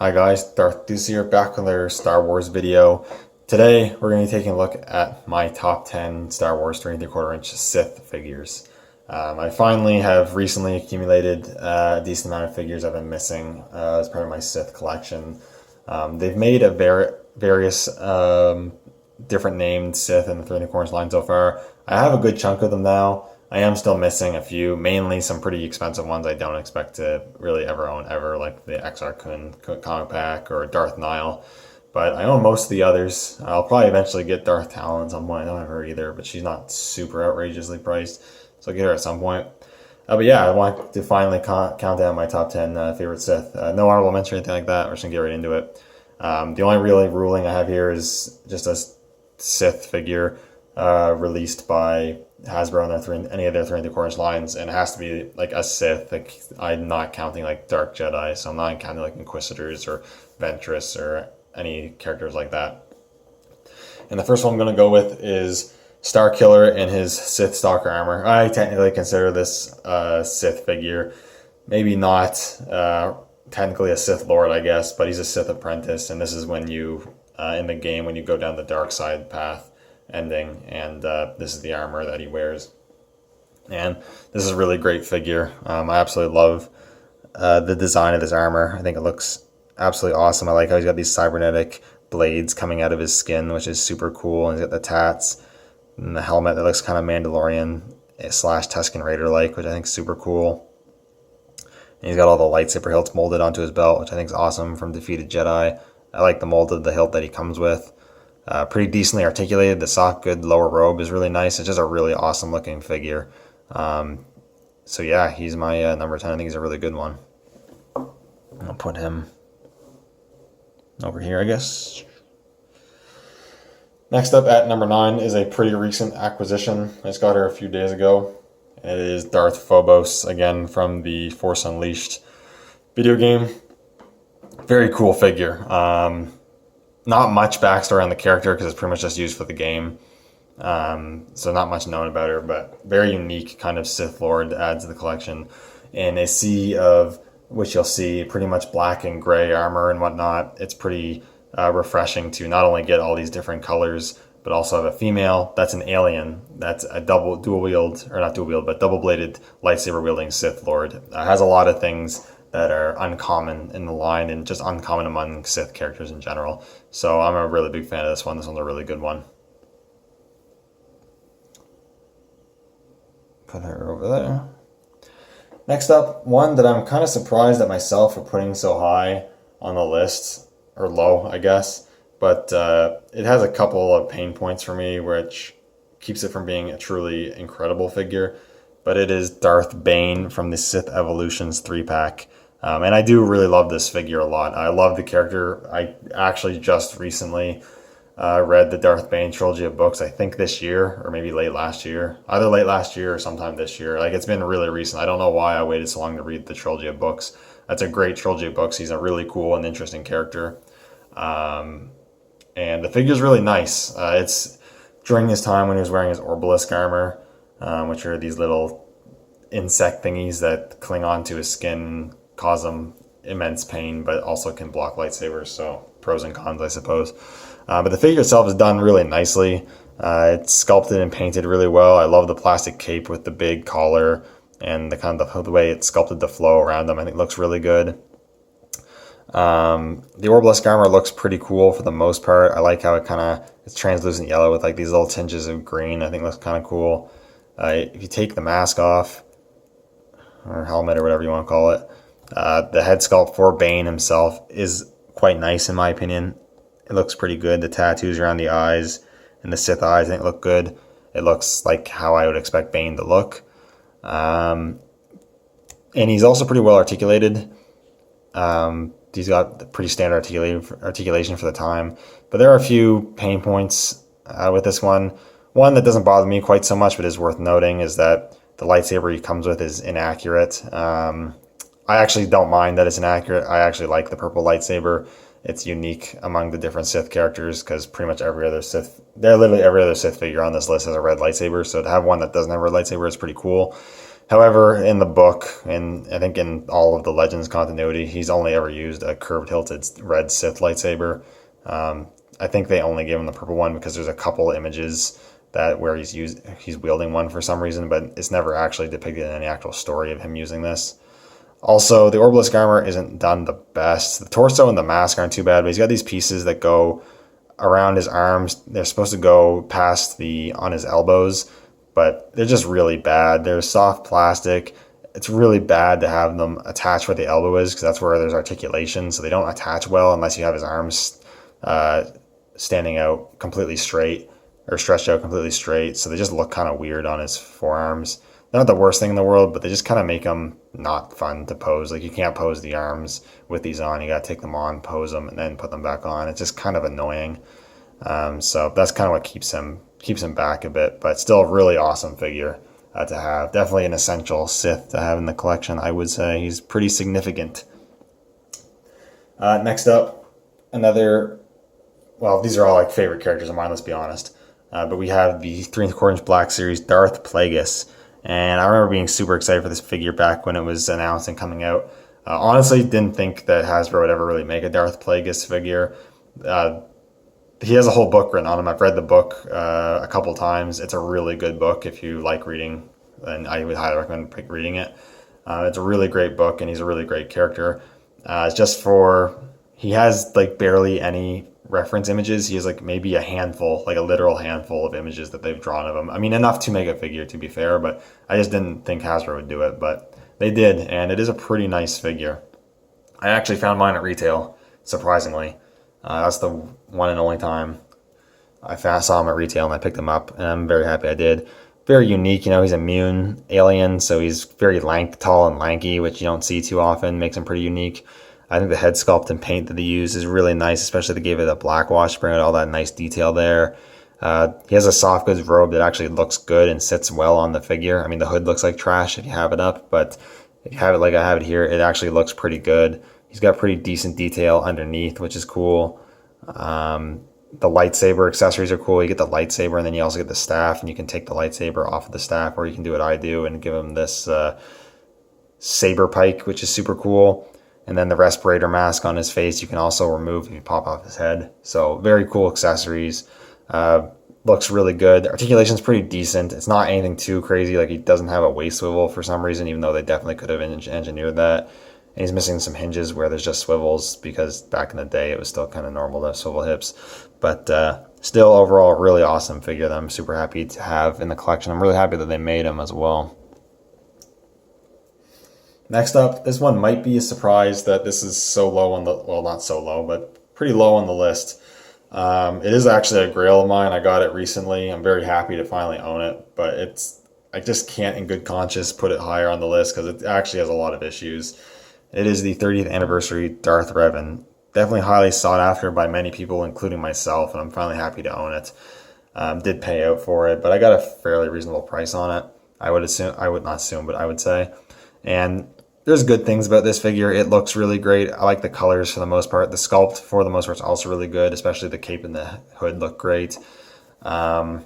Hi guys, Darth Deuce here, back with another Star Wars video. Today we're going to be taking a look at my top 10 Star Wars 3¾ inch Sith figures. I finally have recently accumulated a decent amount of figures I've been missing as part of my Sith collection. They've made various different named Sith in the 3¼ inch line so far. I have a good chunk of them now. I am still missing a few, mainly some pretty expensive ones I don't expect to really ever own ever, like the Exar Kun comic pack or Darth Nihilus. But I own most of the others. I'll probably eventually get Darth Talon at some point. I don't have her either, but she's not super outrageously priced, so I'll get her at some point. But yeah, I want to finally count down my top 10 favorite Sith. No honorable mention or anything like that. We're just going to get right into it. The only really ruling I have here is just a Sith figure released by Hasbro and any of their 3¼ inch lines, and it has to be like a Sith. Like, I'm not counting like Dark Jedi, so I'm not counting like Inquisitors or Ventress or any characters like that. And the first one I'm going to go with is Star Killer in his Sith Stalker armor. I technically consider this Sith figure, maybe not technically a Sith Lord, I guess, but he's a Sith apprentice, and this is when you, in the game, when you go down the dark side path ending, and this is the armor that he wears. And this is a really great figure. I absolutely love the design of this armor. I think it looks absolutely awesome. I like how he's got these cybernetic blades coming out of his skin, which is super cool. And he's got the tats and the helmet that looks kind of Mandalorian / Tusken Raider like, which I think is super cool. And he's got all the lightsaber hilts molded onto his belt, which I think is awesome from Defeated Jedi. I like the mold of the hilt that he comes with. Pretty decently articulated. The soft, good lower robe is really nice. It's just a really awesome looking figure. So yeah, he's my number 10. I think he's a really good one. I'll put him over here, I guess. Next up at number 9 is a pretty recent acquisition. I just got her a few days ago. It is Darth Phobos, again from the Force Unleashed video game. Very cool figure. Not much backstory on the character because it's pretty much just used for the game. So not much known about her, but very unique kind of Sith Lord to add to the collection. In a sea of, which you'll see, pretty much black and gray armor and whatnot. It's pretty refreshing to not only get all these different colors, but also have a female that's an alien, that's a double bladed lightsaber wielding Sith Lord. Has a lot of things that are uncommon in the line and just uncommon among Sith characters in general. So I'm a really big fan of this one. This one's a really good one. Put her over there. Next up, one that I'm kind of surprised at myself for putting so high on the list, or low, I guess. But it has a couple of pain points for me, which keeps it from being a truly incredible figure. But it is Darth Bane from the Sith Evolutions 3-pack. And I do really love this figure a lot. I love the character. I actually just recently read the Darth Bane trilogy of books, I think this year, or maybe late last year. Either late last year or sometime this year. Like, it's been really recent. I don't know why I waited so long to read the trilogy of books. That's a great trilogy of books. He's a really cool and interesting character. And the figure's really nice. It's during his time when he was wearing his Orbalisk armor, which are these little insect thingies that cling onto his skin, cause him immense pain, but also can block lightsabers. So pros and cons, I suppose. But the figure itself is done really nicely. It's sculpted and painted really well. I love the plastic cape with the big collar and the kind of the way it sculpted the flow around them. I think it looks really good. The Orbalisk armor looks pretty cool for the most part. I like how it's translucent yellow with like these little tinges of green. I think it looks kind of cool. If you take the mask off, or helmet, or whatever you want to call it, the head sculpt for Bane himself is quite nice in my opinion. It looks pretty good. The tattoos around the eyes and the Sith eyes, I think, look good. It looks like how I would expect Bane to look. And he's also pretty well articulated. He's got pretty standard articulation for the time. But there are a few pain points with this one. One that doesn't bother me quite so much, but is worth noting, is that the lightsaber he comes with is inaccurate. I actually don't mind that it's inaccurate. I actually like the purple lightsaber. It's unique among the different Sith characters because pretty much every other Sith, literally every other Sith figure on this list has a red lightsaber. So to have one that doesn't have a red lightsaber is pretty cool. However, in the book, and I think in all of the Legends continuity, he's only ever used a curved hilted red Sith lightsaber. I think they only gave him the purple one because there's a couple images where he's wielding one for some reason, but it's never actually depicted in any actual story of him using this. Also, the Orbalisk armor isn't done the best. The torso and the mask aren't too bad, but he's got these pieces that go around his arms. They're supposed to go past on his elbows, but they're just really bad. They're soft plastic. It's really bad to have them attached where the elbow is because that's where there's articulation, so they don't attach well unless you have his arms standing out completely straight or stretched out completely straight. So they just look kind of weird on his forearms. They're not the worst thing in the world, but they just kind of make them not fun to pose. Like, you can't pose the arms with these on. You got to take them on, pose them, and then put them back on. It's just kind of annoying. So that's kind of what keeps him back a bit, but still a really awesome figure to have. Definitely an essential Sith to have in the collection, I would say. He's pretty significant. Next up, these are all like favorite characters of mine, let's be honest. But we have the 3¼ inch Black Series Darth Plagueis. And I remember being super excited for this figure back when it was announced and coming out. Honestly, didn't think that Hasbro would ever really make a Darth Plagueis figure. He has a whole book written on him. I've read the book a couple times. It's a really good book if you like reading, and I would highly recommend reading it. It's a really great book, and he's a really great character. He has like barely any reference images. He has like maybe a handful, like a literal handful of images that they've drawn of him. I mean, enough to make a figure, to be fair, but I just didn't think Hasbro would do it, but they did, and it is a pretty nice figure. I actually found mine at retail, surprisingly. That's the one and only time I saw him at retail and I picked him up, and I'm very happy I did. Very unique, he's a Mune alien, so he's very tall and lanky, which you don't see too often, makes him pretty unique. I think the head sculpt and paint that they use is really nice, especially they gave it a black wash to bring out all that nice detail there. He has a soft goods robe that actually looks good and sits well on the figure. I mean, the hood looks like trash if you have it up, but if you have it like I have it here, it actually looks pretty good. He's got pretty decent detail underneath, which is cool. The lightsaber accessories are cool. You get the lightsaber, and then you also get the staff, and you can take the lightsaber off of the staff, or you can do what I do and give him this saber pike, which is super cool. And then the respirator mask on his face you can also remove if you pop off his head. So very cool accessories. Looks really good. The articulation's pretty decent. It's not anything too crazy. Like, he doesn't have a waist swivel for some reason, even though they definitely could have engineered that. And he's missing some hinges where there's just swivels, because back in the day it was still kind of normal to have swivel hips. But still, overall, really awesome figure that I'm super happy to have in the collection. I'm really happy that they made him as well. Next up, this one might be a surprise that this is so low on the, well, not so low, but pretty low on the list. It is actually a grail of mine. I got it recently. I'm very happy to finally own it, but I just can't in good conscience put it higher on the list because it actually has a lot of issues. It is the 30th anniversary Darth Revan. Definitely highly sought after by many people, including myself, and I'm finally happy to own it. Did pay out for it, but I got a fairly reasonable price on it. I would say. And there's good things about this figure. It looks really great. I like the colors for the most part. The sculpt for the most part is also really good, especially the cape and the hood look great. But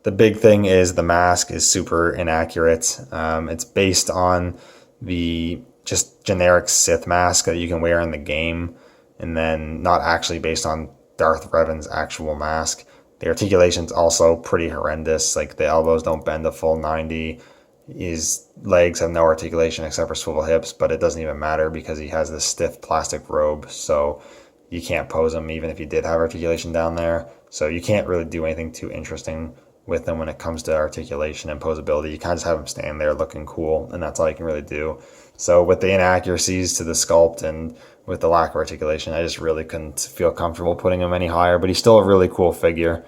the big thing is the mask is super inaccurate. It's based on the just generic Sith mask that you can wear in the game, and then not actually based on Darth Revan's actual mask. The articulation's also pretty horrendous. Like, the elbows don't bend a full 90. His legs have no articulation except for swivel hips, but it doesn't even matter because he has this stiff plastic robe, so you can't pose him even if you did have articulation down there. So you can't really do anything too interesting with him when it comes to articulation and posability. You kind of just have him stand there looking cool, and that's all you can really do. So with the inaccuracies to the sculpt and with the lack of articulation, I just really couldn't feel comfortable putting him any higher, but he's still a really cool figure.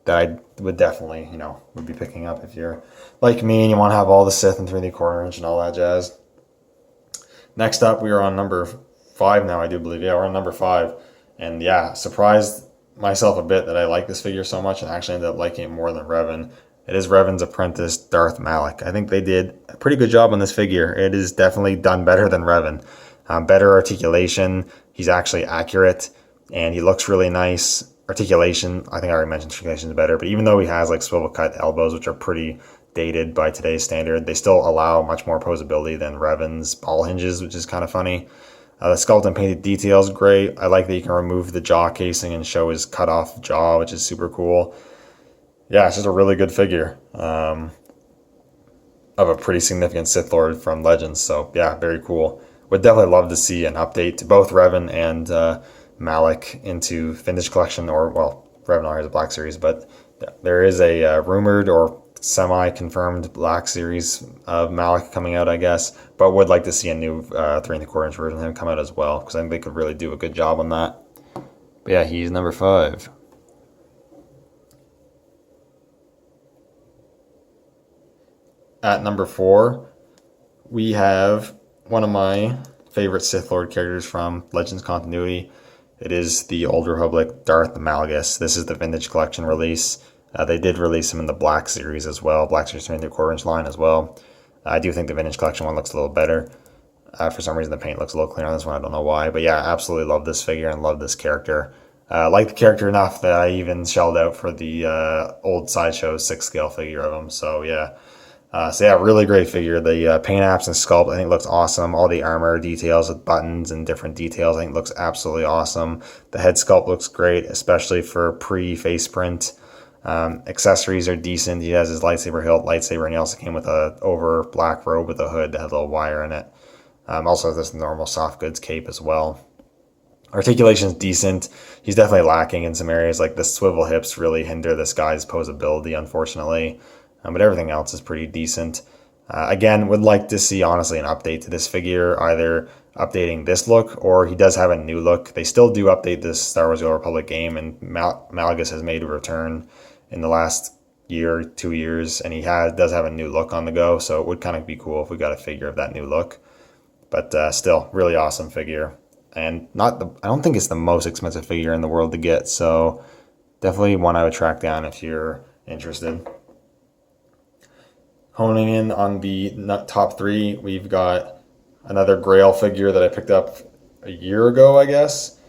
That I would definitely, would be picking up if you're like me and you want to have all the Sith and 3¼ inch and all that jazz. Next up, we are on number 5 now, I do believe. Yeah, we're on number 5. And yeah, surprised myself a bit that I like this figure so much and actually ended up liking it more than Revan. It is Revan's apprentice, Darth Malgus. I think they did a pretty good job on this figure. It is definitely done better than Revan. Better articulation. He's actually accurate, and he looks really nice. Articulation, I think I already mentioned articulation is better, but even though he has like swivel cut elbows, which are pretty dated by today's standard. They still allow much more posability than Revan's ball hinges, which is kind of funny. The sculpt and painted details great. I like that you can remove the jaw casing and show his cut off jaw, which is super cool. Yeah, it's just a really good figure of a pretty significant Sith Lord from Legends. So yeah, very cool. Would definitely love to see an update to both Revan and Malak into Vintage Collection, or well, Revan already has a Black Series, but there is a rumored or semi-confirmed Black Series of Malak coming out, I guess. But would like to see a new 3¼ inch version of him come out as well, because I think they could really do a good job on that. But yeah, he's number 5. At number 4, we have one of my favorite Sith Lord characters from Legends continuity. It is the Old Republic Darth Malgus. This is the Vintage Collection release. They did release him in the Black Series as well, Black Series 3¼ inch line as well. I do think the Vintage Collection one looks a little better. For some reason, the paint looks a little cleaner on this one. I don't know why. But yeah, absolutely love this figure and love this character. Like the character enough that I even shelled out for the old Sideshow 6 scale figure of him. So yeah. Really great figure. The paint apps and sculpt, I think, looks awesome. All the armor details with buttons and different details, I think, looks absolutely awesome. The head sculpt looks great, especially for pre-face print. Accessories are decent. He has his lightsaber hilt, lightsaber, and he also came with a over black robe with a hood that had a little wire in it. Also has this normal soft goods cape as well. Articulation's decent. He's definitely lacking in some areas, like the swivel hips really hinder this guy's posability, unfortunately. But everything else is pretty decent. Again, would like to see, honestly, an update to this figure, either updating this look, or he does have a new look. They still do update this Star Wars The Old Republic game, and Malgus has made a return in the last year, 2 years, and he does have a new look on the go, so it would kind of be cool if we got a figure of that new look. But still, really awesome figure. And I don't think it's the most expensive figure in the world to get, so definitely one I would track down if you're interested. Honing in on the top 3, we've got another Grail figure that I picked up a year ago, I guess,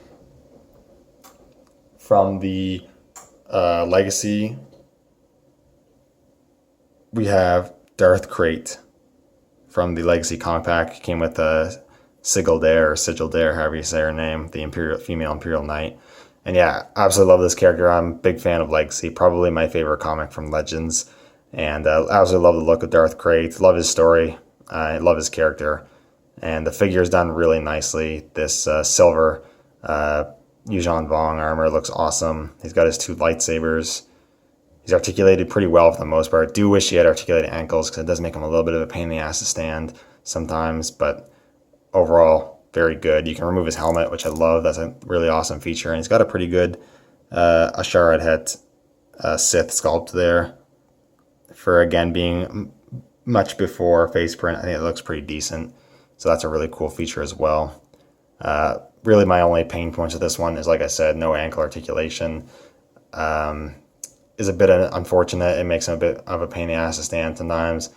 from the Legacy. We have Darth Krack from the Legacy comic pack. He came with a Sigil Dare, however you say her name, the female Imperial Knight. And yeah, absolutely love this character. I'm a big fan of Legacy, probably my favorite comic from Legends. And I absolutely love the look of Darth Krack. Love his story. I love his character. And the figure is done really nicely. This silver Yuuzhan Vong armor looks awesome. He's got his 2 lightsabers. He's articulated pretty well for the most part. Do wish he had articulated ankles, because it does make him a little bit of a pain in the ass to stand sometimes. But overall, very good. You can remove his helmet, which I love. That's a really awesome feature. And he's got a pretty good Asharad Het Sith sculpt there. For, again, being much before face print, I think it looks pretty decent. So that's a really cool feature as well. Really, my only pain points with this one is, like I said, no ankle articulation. Is a bit unfortunate. It makes him a bit of a pain in the ass to stand sometimes.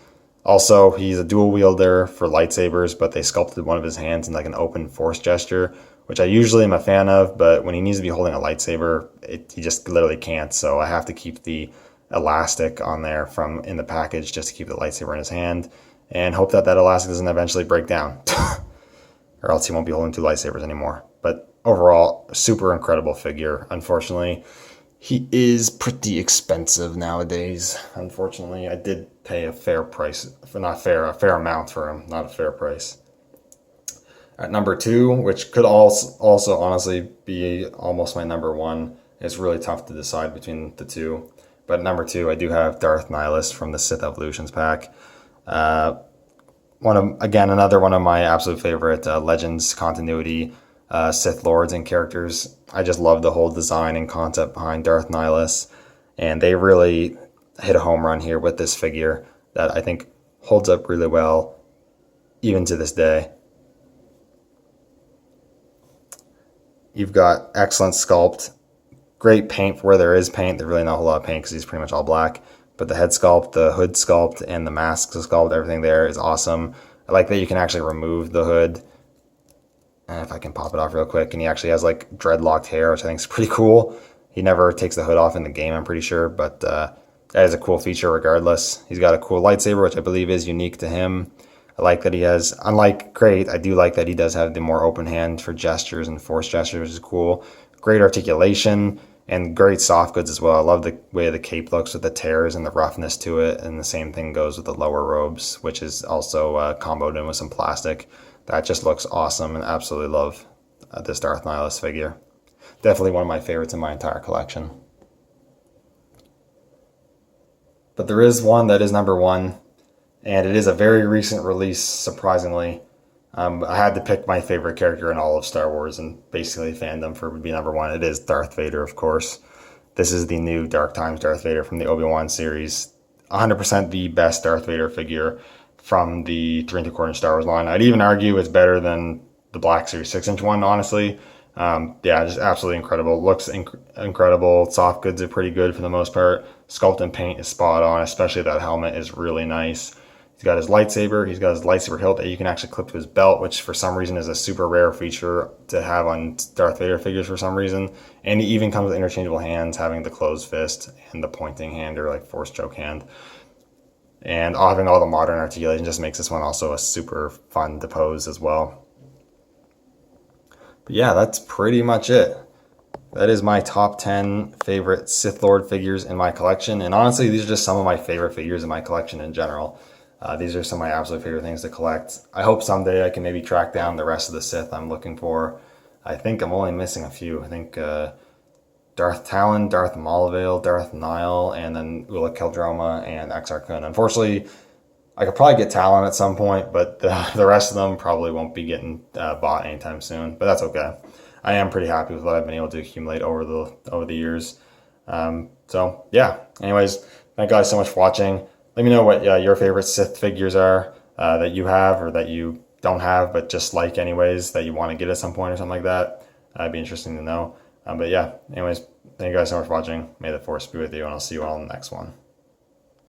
Also, he's a dual wielder for lightsabers, but they sculpted one of his hands in like an open force gesture, which I usually am a fan of, but when he needs to be holding a lightsaber, he just literally can't. So I have to keep the elastic on there from in the package just to keep the lightsaber in his hand, and hope that elastic doesn't eventually break down or else he won't be holding 2 lightsabers anymore. But overall, super incredible figure. Unfortunately, he is pretty expensive nowadays. Unfortunately, I did pay a fair price, a fair amount for him, not a fair price. At number 2, which could also honestly be almost my number 1, it's really tough to decide between the two. But number 2, I do have Darth Nihilus from the Sith Evolutions pack. Another one of my absolute favorite Legends continuity Sith Lords and characters. I just love the whole design and concept behind Darth Nihilus. And they really hit a home run here with this figure that I think holds up really well, even to this day. You've got excellent sculpt. Great paint for where there is paint. There's really not a whole lot of paint because he's pretty much all black. But the head sculpt, the hood sculpt, and the mask sculpt, everything there is awesome. I like that you can actually remove the hood. And if I can pop it off real quick. And he actually has like dreadlocked hair, which I think is pretty cool. He never takes the hood off in the game, I'm pretty sure. But That is a cool feature regardless. He's got a cool lightsaber, which I believe is unique to him. I like that he has, unlike Crate, I do like that he does have the more open hand for gestures and force gestures, which is cool. Great articulation and great soft goods as well. I love the way the cape looks with the tears and the roughness to it. And the same thing goes with the lower robes, which is also comboed in with some plastic. That just looks awesome, and absolutely love this Darth Nihilus figure. Definitely one of my favorites in my entire collection. But there is one that is number one, and it is a very recent release, surprisingly. I had to pick my favorite character in all of Star Wars and basically fandom for it to be number one. It is Darth Vader, of course. This is the new Dark Times Darth Vader from the Obi-Wan series. 100% the best Darth Vader figure from the 3 3/4 inch Star Wars line. I'd even argue it's better than the Black Series 6-inch one, honestly. Yeah, just absolutely incredible. Looks incredible. Soft goods are pretty good for the most part. Sculpt and paint is spot on, especially that helmet is really nice. He's got his lightsaber. He's got his lightsaber hilt that you can actually clip to his belt, which for some reason is a super rare feature to have on Darth Vader figures for some reason. And he even comes with interchangeable hands, having the closed fist and the pointing hand, or like force choke hand. And having all the modern articulation just makes this one also a super fun to pose as well. But yeah, that's pretty much it. That is my top 10 favorite Sith Lord figures in my collection. And honestly, these are just some of my favorite figures in my collection in general. These are some of my absolute favorite things to collect. I hope someday I can maybe track down the rest of the Sith I'm looking for. I think I'm only missing a few. I think Darth Talon, Darth Maulvale, Darth Nihil, and then Ula Keldroma and Exar Kun. Unfortunately, I could probably get Talon at some point, but the rest of them probably won't be getting bought anytime soon. But that's okay. I am pretty happy with what I've been able to accumulate over the years. So yeah. Anyways, thank you guys so much for watching. Let me know what your favorite Sith figures are that you have or that you don't have, but just like anyways, that you want to get at some point or something like that. It'd be interesting to know. But yeah, anyways, thank you guys so much for watching. May the Force be with you, and I'll see you all in the next one.